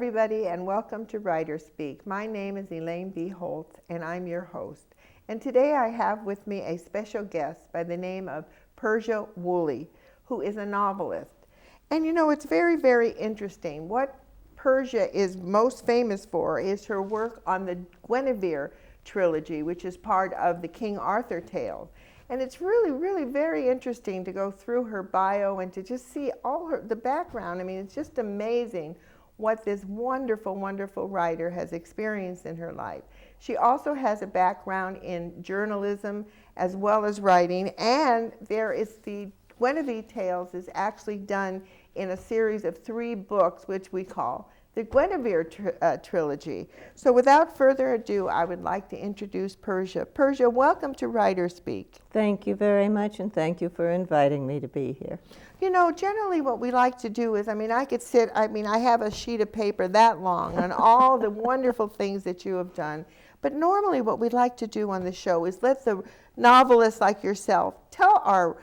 everybody, and welcome to WriterSpeak. My name is Elaine B. Holtz, and I'm your host. And today I have with me a special guest by the name of Persia Woolley, who is a novelist. And you know, it's very, very interesting. What Persia is most famous for is her work on the Guinevere trilogy, which is part of the King Arthur tales. And it's really, really very interesting to go through her bio and to just see the background. I mean, it's just amazing what this wonderful, wonderful writer has experienced in her life. She also has a background in journalism as well as writing, and there is the Guinevere Tales is actually done in a series of 3 books, which we call the Guinevere trilogy. So without further ado, I would like to introduce Persia. Persia, welcome to WriterSpeak. Thank you very much, and thank you for inviting me to be here. You know, generally what we like to do is, I have a sheet of paper that long on all the wonderful things that you have done. But normally what we'd like to do on the show is let the novelists like yourself tell our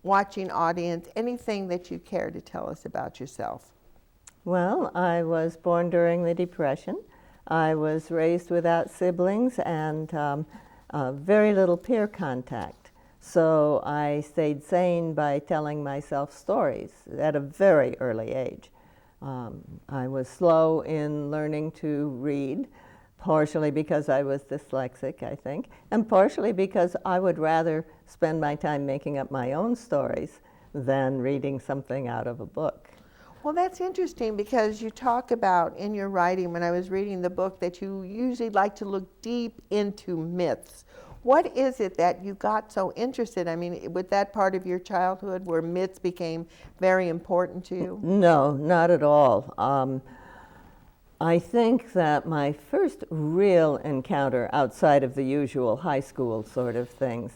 watching audience anything that you care to tell us about yourself. Well, I was born during the Depression. I was raised without siblings and very little peer contact. So I stayed sane by telling myself stories at a very early age. I was slow in learning to read, partially because I was dyslexic, I think, and partially because I would rather spend my time making up my own stories than reading something out of a book. Well, that's interesting because you talk about in your writing, when I was reading the book, that you usually like to look deep into myths. What is it that you got so interested? I mean, with that part of your childhood where myths became very important to you? No, not at all. I think that my first real encounter outside of the usual high school sort of things,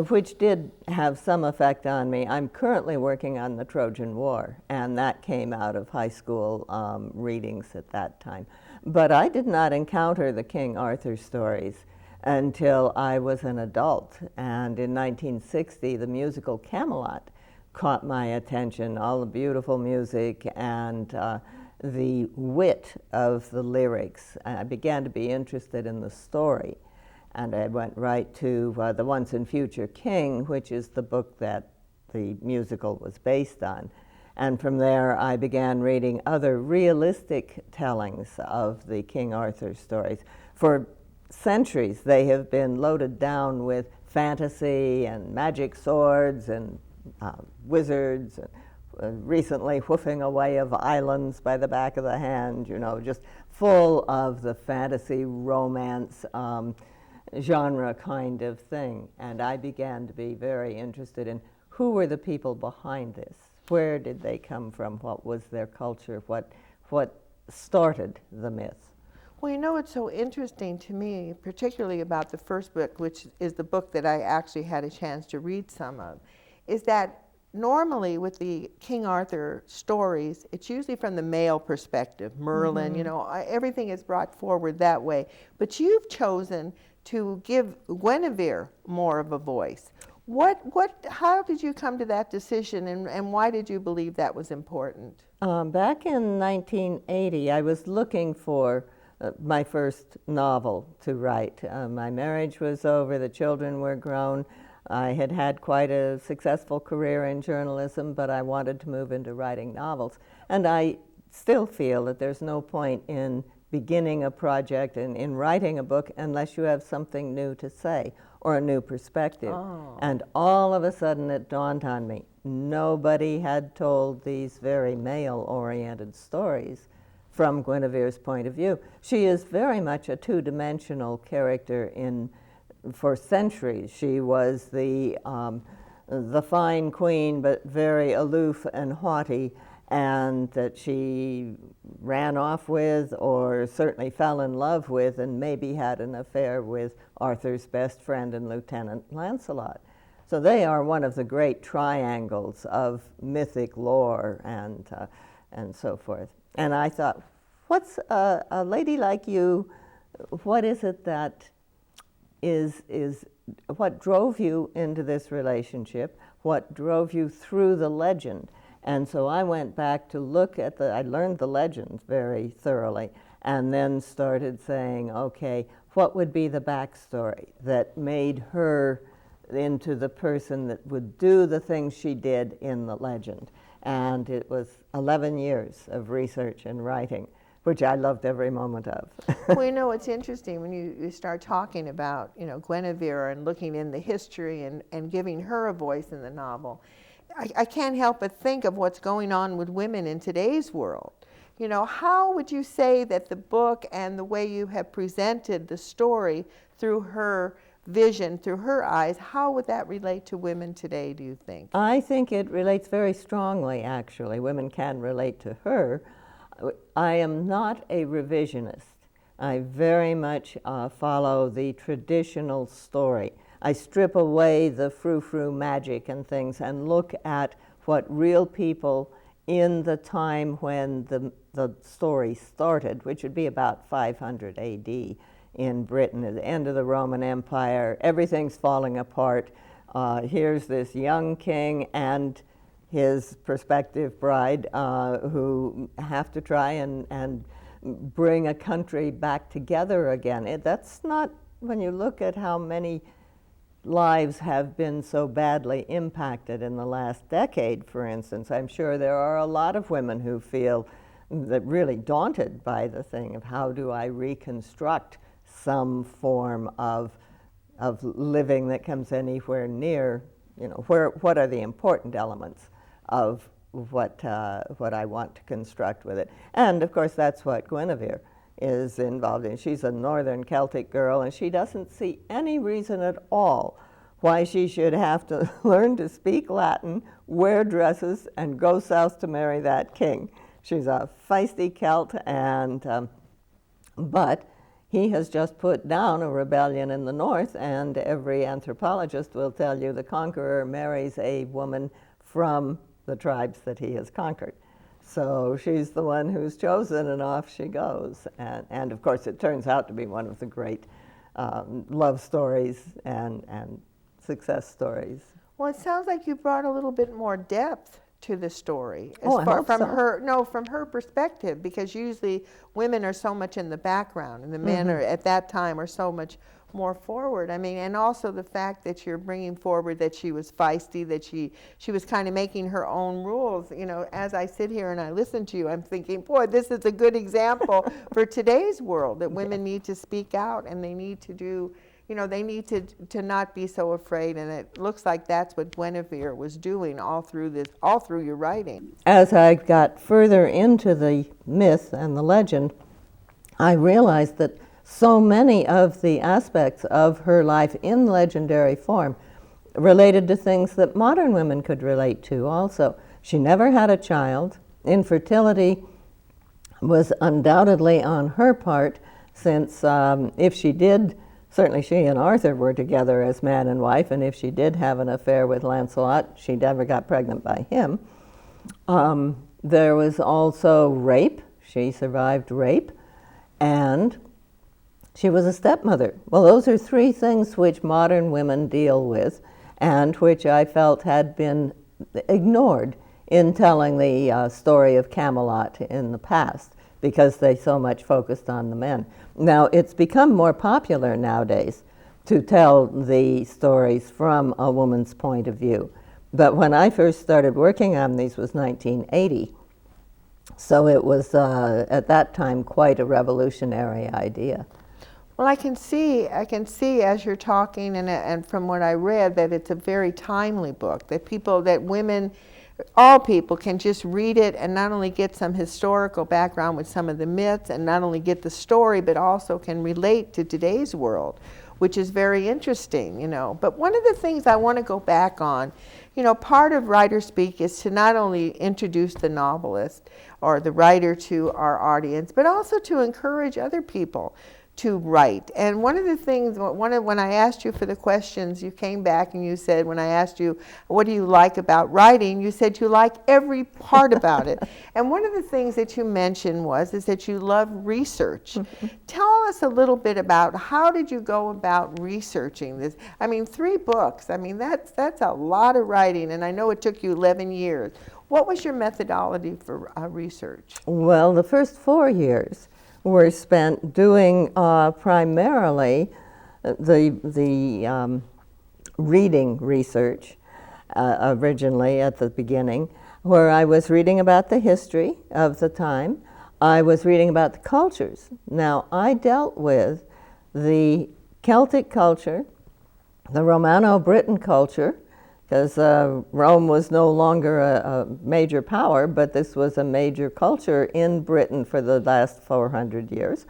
which did have some effect on me. I'm currently working on the Trojan War, and that came out of high school readings at that time. But I did not encounter the King Arthur stories until I was an adult. And in 1960, the musical Camelot caught my attention, all the beautiful music and the wit of the lyrics. I began to be interested in the story. And I went right to The Once and Future King, which is the book that the musical was based on. And from there, I began reading other realistic tellings of the King Arthur stories. For centuries, they have been loaded down with fantasy and magic swords and wizards, and recently whoofing away of islands by the back of the hand, you know, just full of the fantasy romance genre kind of thing. And I began to be very interested in who were the people behind this? Where did they come from? What was their culture? What started the myth? Well, you know, it's so interesting to me, particularly about the first book, which is the book that I actually had a chance to read some of, is that normally with the King Arthur stories, it's usually from the male perspective. Merlin, you know, everything is brought forward that way. But you've chosen to give Guinevere more of a voice. How did you come to that decision, and why did you believe that was important? Back in 1980, I was looking for my first novel to write. My marriage was over, the children were grown. I had had quite a successful career in journalism, but I wanted to move into writing novels. And I still feel that there's no point in beginning a project and in writing a book unless you have something new to say or a new perspective. Oh. And all of a sudden it dawned on me, nobody had told these very male-oriented stories from Guinevere's point of view. She is very much a two-dimensional character for centuries. She was the fine queen, but very aloof and haughty, and that she ran off with, or certainly fell in love with, and maybe had an affair with Arthur's best friend and Lieutenant Lancelot. So they are one of the great triangles of mythic lore and so forth. And I thought, what's a lady like you, what is it that is what drove you into this relationship? What drove you through the legend? And so I went back to look at I learned the legend very thoroughly, and then started saying, okay, what would be the backstory that made her into the person that would do the things she did in the legend? And it was 11 years of research and writing, which I loved every moment of. Well, you know, it's interesting when you start talking about, you know, Guinevere and looking in the history and giving her a voice in the novel. I can't help but think of what's going on with women in today's world. You know, how would you say that the book and the way you have presented the story through her vision, through her eyes, how would that relate to women today, do you think? I think it relates very strongly, actually. Women can relate to her. I am not a revisionist. I very much follow the traditional story. I strip away the frou-frou magic and things and look at what real people in the time when the story started, which would be about 500 AD in Britain, at the end of the Roman Empire. Everything's falling apart. Here's this young king and his prospective bride who have to try and bring a country back together again. That's not, when you look at how many lives have been so badly impacted in the last decade, for instance, I'm sure there are a lot of women who feel that really daunted by the thing of how do I reconstruct some form of living that comes anywhere near, you know, what are the important elements of what I want to construct with it. And of course that's what Guinevere is involved in. She's a northern Celtic girl, and she doesn't see any reason at all why she should have to learn to speak Latin, wear dresses, and go south to marry that king. She's a feisty Celt, and but he has just put down a rebellion in the north, and every anthropologist will tell you the conqueror marries a woman from the tribes that he has conquered. So she's the one who's chosen, and off she goes. And of course, it turns out to be one of the great love stories and success stories. Well, it sounds like you brought a little bit more depth to the story, from her perspective, because usually women are so much in the background, and the men are at that time are so much more forward. I mean, and also the fact that you're bringing forward that she was feisty, that she was kind of making her own rules. You know, as I sit here and I listen to you, I'm thinking, boy, this is a good example for today's world, that women need to speak out, and they need to do, you know, they need to not be so afraid. And it looks like that's what Guinevere was doing all through your writing. As I got further into the myth and the legend, I realized that so many of the aspects of her life in legendary form related to things that modern women could relate to also. She never had a child. Infertility was undoubtedly on her part, since if she did, certainly she and Arthur were together as man and wife, and if she did have an affair with Lancelot, she never got pregnant by him. There was also rape. She survived rape, and she was a stepmother. Well, those are three things which modern women deal with, and which I felt had been ignored in telling the story of Camelot in the past, because they so much focused on the men. Now, it's become more popular nowadays to tell the stories from a woman's point of view. But when I first started working on these was 1980. So it was, at that time, quite a revolutionary idea. Well, I can see as you're talking, and from what I read, that it's a very timely book, that women, all people can just read it and not only get some historical background with some of the myths, and not only get the story, but also can relate to today's world, which is very interesting, you know. But one of the things I want to go back on, you know, part of WriterSpeak is to not only introduce the novelist or the writer to our audience, but also to encourage other people to write. And one of the things, when I asked you for the questions, you came back and you said, when I asked you, what do you like about writing? You said you like every part about it. And one of the things that you mentioned is that you love research. Tell us a little bit about how did you go about researching this? I mean, 3 books. I mean, that's a lot of writing, and I know it took you 11 years. What was your methodology for research? Well, the first 4 years were spent doing primarily the reading research originally at the beginning, where I was reading about the history of the time. I was reading about the cultures. Now, I dealt with the Celtic culture, the Romano-Briton culture, because Rome was no longer a major power, but this was a major culture in Britain for the last 400 years,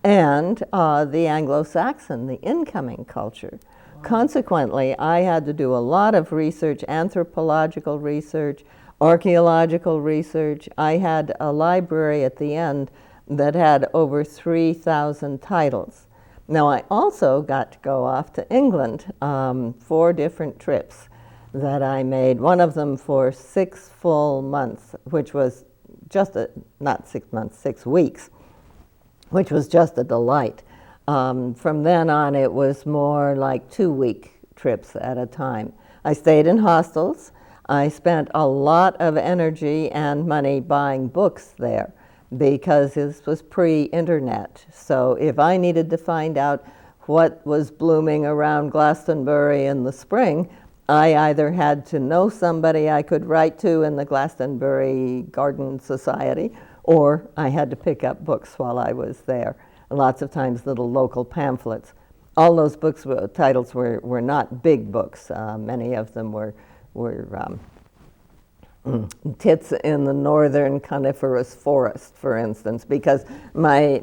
and the Anglo-Saxon, the incoming culture. Wow. Consequently, I had to do a lot of research, anthropological research, archaeological research. I had a library at the end that had over 3,000 titles. Now, I also got to go off to England, 4 different trips that I made, one of them for 6 full months, which was just not 6 months, 6 weeks, which was just a delight. From then on, it was more like 2-week trips at a time. I stayed in hostels. I spent a lot of energy and money buying books there because this was pre-internet. So if I needed to find out what was blooming around Glastonbury in the spring, I either had to know somebody I could write to in the Glastonbury Garden Society, or I had to pick up books while I was there. Lots of times little local pamphlets. All those books, titles were not big books. Many of them were Tits in the Northern Coniferous Forest, for instance, because my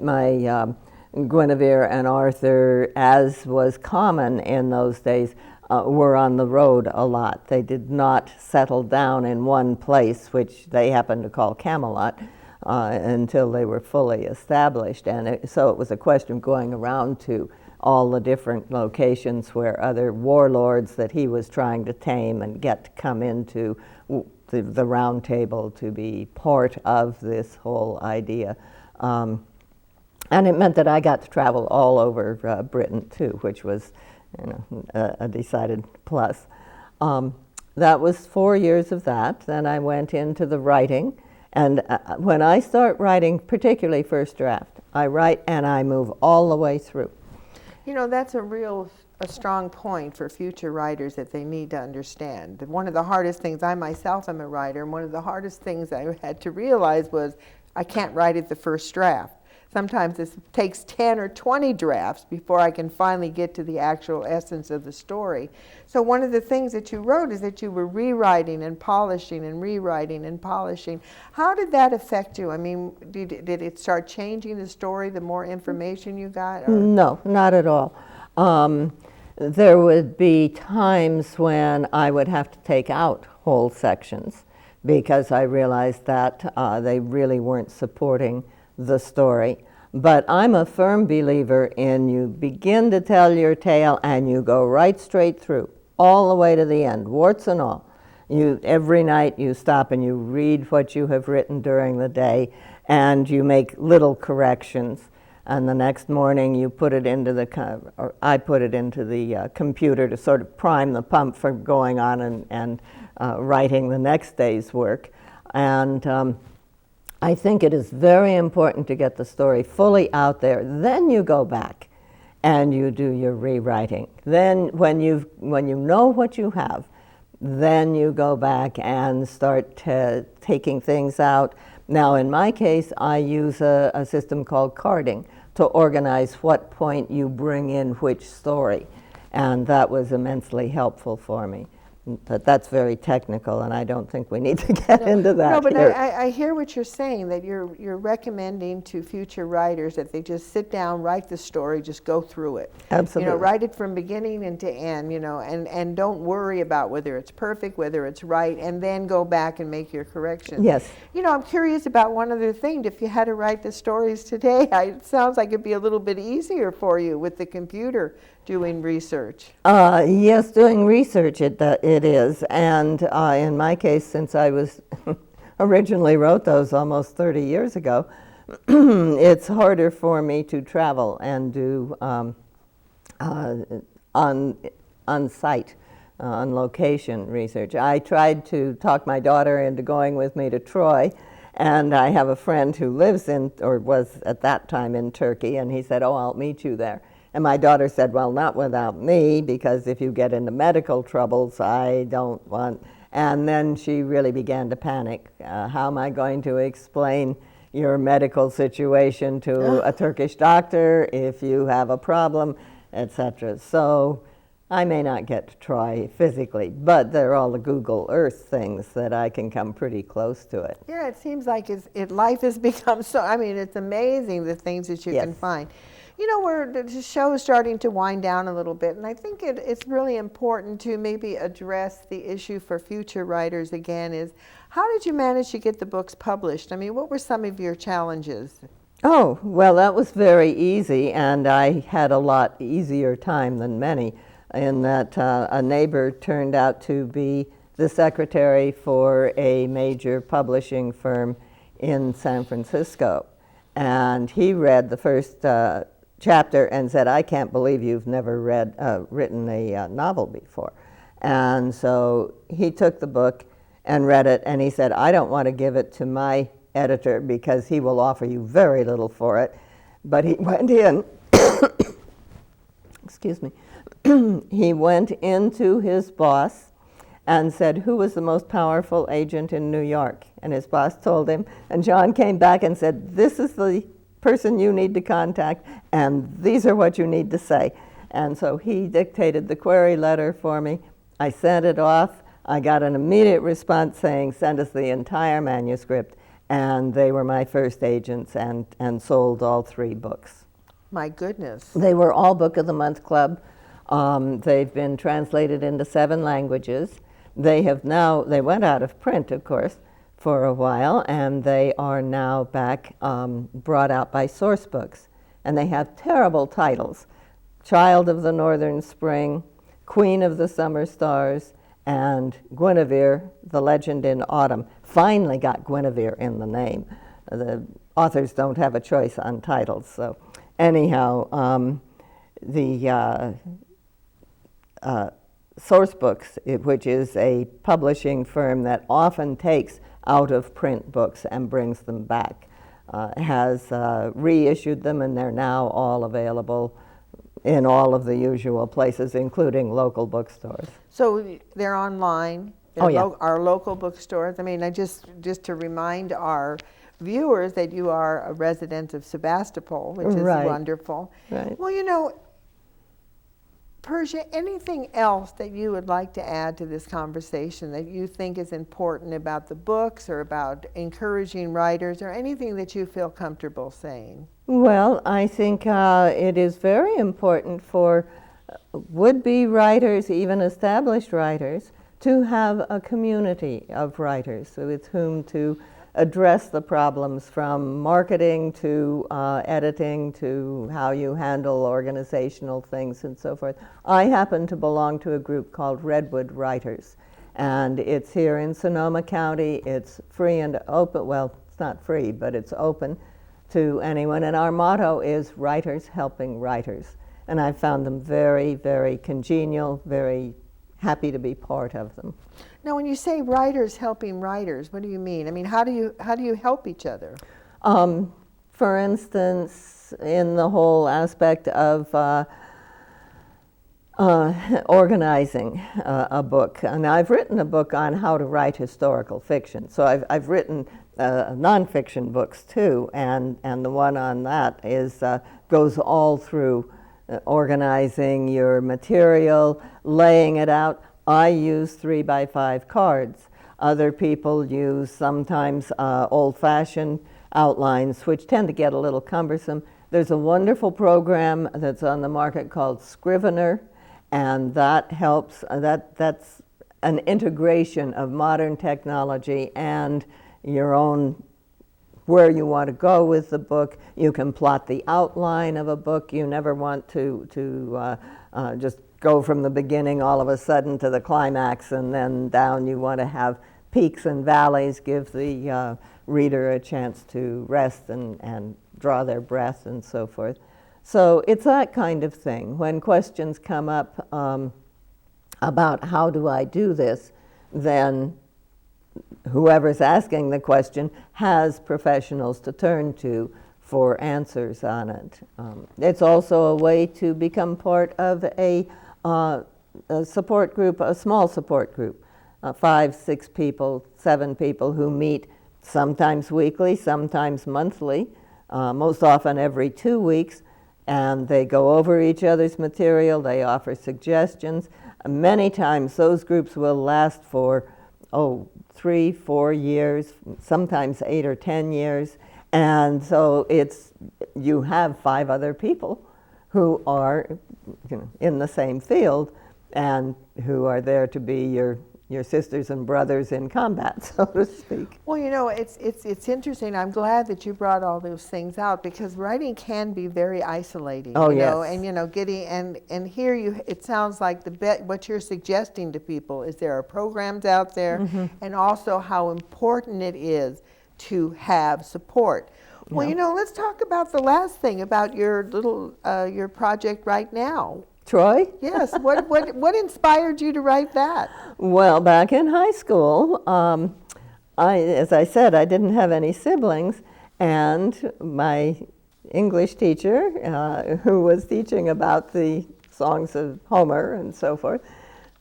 Guinevere and Arthur, as was common in those days, were on the road a lot. They did not settle down in one place, which they happened to call Camelot, until they were fully established. And so it was a question of going around to all the different locations where other warlords that he was trying to tame and get to come into the round table to be part of this whole idea. And it meant that I got to travel all over Britain too, which was a decided plus. That was 4 years of that. Then I went into the writing. And when I start writing, particularly first draft, I write and I move all the way through. You know, that's a strong point for future writers that they need to understand. One of the hardest things, I myself am a writer, and one of the hardest things I had to realize was I can't write at the first draft. Sometimes it takes 10 or 20 drafts before I can finally get to the actual essence of the story. So one of the things that you wrote is that you were rewriting and polishing and rewriting and polishing. How did that affect you? I mean, did it start changing the story the more information you got? Or? No, not at all. There would be times when I would have to take out whole sections because I realized that they really weren't supporting the story. But I'm a firm believer in you begin to tell your tale and you go right straight through, all the way to the end, warts and all. Every night you stop and you read what you have written during the day and you make little corrections. And the next morning you put it into I put it into the computer to sort of prime the pump for going on and writing the next day's work. And I think it is very important to get the story fully out there. Then you go back and you do your rewriting. Then when you know what you have, then you go back and start taking things out. Now, in my case, I use a system called carding to organize what point you bring in which story. And that was immensely helpful for me. But that's very technical, and I don't think we need to get into that No, but here. I hear what you're saying, that you're recommending to future writers that they just sit down, write the story, just go through it. Absolutely. Write it from beginning and to end, and don't worry about whether it's perfect, whether it's right, and then go back and make your corrections. Yes. I'm curious about one other thing. If you had to write the stories today, it sounds like it'd be a little bit easier for you with the computer doing research. Yes, doing research it is, and in my case, since I was originally wrote those almost 30 years ago, it's harder for me to travel and do on-site, on-location research. I tried to talk my daughter into going with me to Troy, and I have a friend who lives in, or was at that time in Turkey, and he said, "Oh, I'll meet you there." And my daughter said, "Well, not without me, because if you get into medical troubles, I don't want." And then she really began to panic. How am I going to explain your medical situation to a Turkish doctor if you have a problem, etc.? So I may not get to try physically, but there are all the Google Earth things that I can come pretty close to it. Yeah, it seems like life has become so, it's amazing the things that you can find. The show is starting to wind down a little bit, and I think it's really important to maybe address the issue for future writers again is, how did you manage to get the books published? What were some of your challenges? Oh, well, that was very easy, and I had a lot easier time than many, in that a neighbor turned out to be the secretary for a major publishing firm in San Francisco. And he read the first chapter and said, "I can't believe you've never written a novel before." And so he took the book and read it, and he said, "I don't want to give it to my editor because he will offer you very little for it." But he went in, excuse me, he went into his boss and said, "Who was the most powerful agent in New York?" And his boss told him, and John came back and said, "This is the person you need to contact, and these are what you need to say." And so he dictated the query letter for me. I sent it off. I got an immediate response saying, "Send us the entire manuscript." And they were my first agents and sold all 3 books. My goodness. They were all Book of the Month Club. They've been translated into 7 languages. They went out of print, of course, for a while, and they are now back brought out by Source Books. And they have terrible titles: Child of the Northern Spring, Queen of the Summer Stars, and Guinevere, the Legend in Autumn. Finally got Guinevere in the name. The authors don't have a choice on titles. So anyhow, the Source Books, which is a publishing firm that often takes out-of-print books and brings them back, has reissued them, and they're now all available in all of the usual places, including local bookstores. So they're online? Oh, yeah. Our local bookstores? I just to remind our viewers that you are a resident of Sebastopol, which is wonderful. Right. Well, Persia, anything else that you would like to add to this conversation that you think is important about the books or about encouraging writers, or anything that you feel comfortable saying? Well, I think it is very important for would-be writers, even established writers, to have a community of writers with whom to address the problems, from marketing to editing to how you handle organizational things and so forth. I happen to belong to a group called Redwood Writers, and it's here in Sonoma County. It's free and open. Well, it's not free, but it's open to anyone, and our motto is Writers Helping Writers. And I found them very, very congenial, very happy to be part of them. Now, when you say writers helping writers, what do you mean? How do you help each other? For instance, in the whole aspect of organizing a book. And I've written a book on how to write historical fiction. So I've written nonfiction books too, and the one on that goes all through organizing your material, laying it out, I use 3x5 cards. Other people use sometimes old-fashioned outlines, which tend to get a little cumbersome. There's a wonderful program that's on the market called Scrivener, and that helps. That's an integration of modern technology and your own, where you want to go with the book. You can plot the outline of a book. You never want to just go from the beginning all of a sudden to the climax and then down. You want to have peaks and valleys, give the reader a chance to rest and draw their breath and so forth. So it's that kind of thing. When questions come up about how do I do this, then whoever's asking the question has professionals to turn to for answers on it. It's also a way to become part of a support group, a small support group. 5, 6 people, 7 people who meet sometimes weekly, sometimes monthly, most often every 2 weeks, and they go over each other's material, they offer suggestions. Many times those groups will last for 3, 4 years, sometimes 8 or 10 years, and so you have 5 other people who are in the same field and who are there to be your sisters and brothers in combat, so to speak. Well, it's interesting. I'm glad that you brought all those things out, because writing can be very isolating. Oh, yes. And getting and here it sounds like what you're suggesting to people is there are programs out there, mm-hmm. and also how important it is to have support. Well, let's talk about the last thing about your little your project right now. Troy? Yes. What inspired you to write that? Well, back in high school, as I said, I didn't have any siblings, and my English teacher, who was teaching about the songs of Homer and so forth,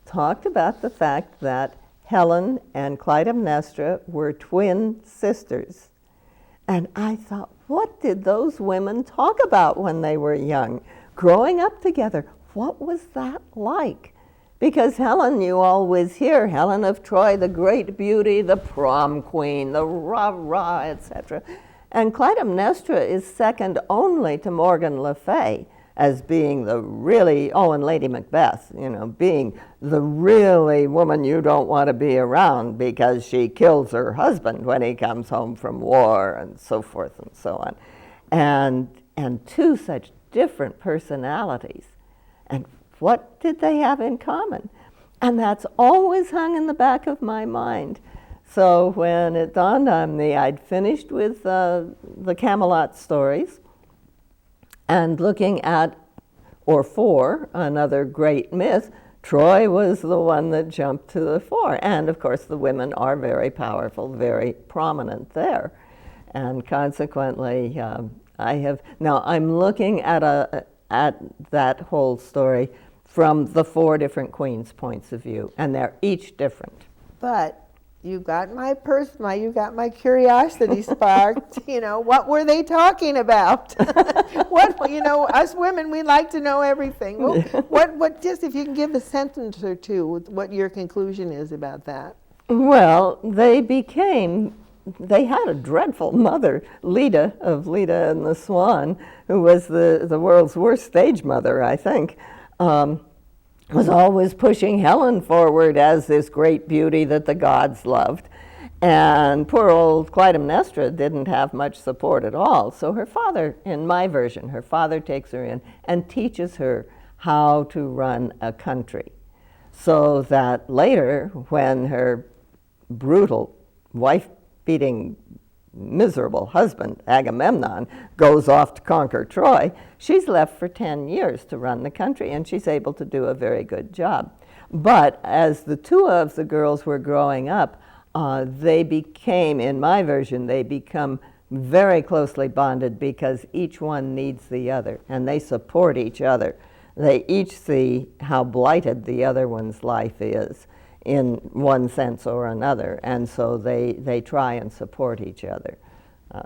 talked about the fact that Helen and Clytemnestra were twin sisters. And I thought, what did those women talk about when they were young? Growing up together, what was that like? Because Helen, you always hear, Helen of Troy, the great beauty, the prom queen, the rah-rah, etc. And Clytemnestra is second only to Morgan Le Fay as being the really, and Lady Macbeth, being the really woman you don't want to be around because she kills her husband when he comes home from war and so forth and so on. And 2 such different personalities. And what did they have in common? And that's always hung in the back of my mind. So when it dawned on me, I'd finished with the Camelot stories, and looking at, or for, another great myth, Troy was the one that jumped to the fore. And of course the women are very powerful, very prominent there. And consequently, I'm looking at that whole story from the 4 different queens' points of view, and they're each different. But you got my curiosity sparked. What were they talking about? Us women, we like to know everything. Well, what? Just if you can give a sentence or two with what your conclusion is about that. Well, they had a dreadful mother, Leda of Leda and the Swan, who was the world's worst stage mother, I think, was always pushing Helen forward as this great beauty that the gods loved. And poor old Clytemnestra didn't have much support at all. So her father, in my version, her father takes her in and teaches her how to run a country. So that later, when her brutal wife-beating, miserable husband, Agamemnon, goes off to conquer Troy, she's left for 10 years to run the country, and she's able to do a very good job. But as the 2 of the girls were growing up, they became, in my version, they become very closely bonded because each one needs the other, and they support each other. They each see how blighted the other one's life is in one sense or another, and so they try and support each other.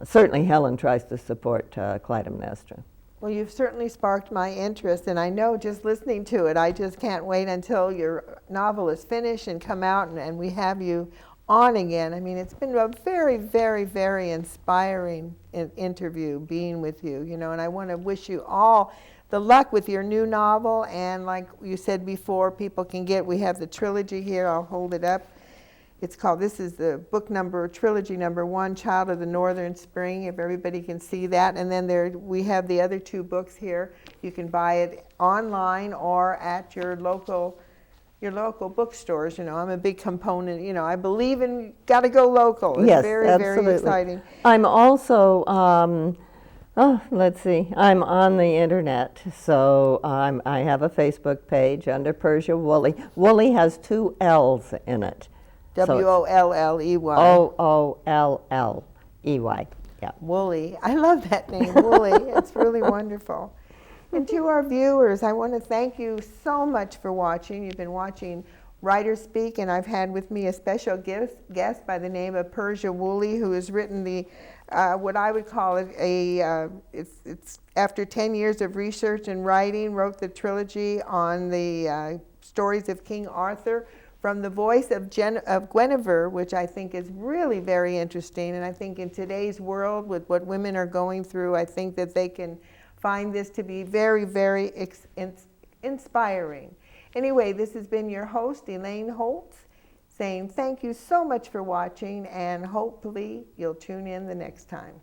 Certainly Helen tries to support Clytemnestra. Well, you've certainly sparked my interest, and I know just listening to it, I just can't wait until your novel is finished and come out and we have you on again. I mean, it's been a very, very, very inspiring interview being with you, you know, and I want to wish you all the luck with your new novel. And like you said before, people can we have the trilogy here. I'll hold it up. It's called, this is the trilogy number 1, Child of the Northern Spring, if everybody can see that. And then we have the other 2 books here. You can buy it online or at your local bookstores. You know, I'm a big component, you know, I believe in, got to go local. It's Yes, very, absolutely. very exciting. I'm also, let's see, I'm on the internet, so I have a Facebook page under Persia Woolley. Woolley has 2 L's in it. Woolley. Woolley, yeah. Woolley. I love that name, Woolley. It's really wonderful. And to our viewers, I want to thank you so much for watching. You've been watching WriterSpeak, and I've had with me a special guest by the name of Persia Woolley, who has written the what I would call it it's after 10 years of research and writing, wrote the trilogy on the stories of King Arthur, from the voice of Guinevere, which I think is really very interesting. And I think in today's world, with what women are going through, I think that they can find this to be very, very inspiring. Anyway, this has been your host, Elaine Holtz, saying thank you so much for watching, and hopefully you'll tune in the next time.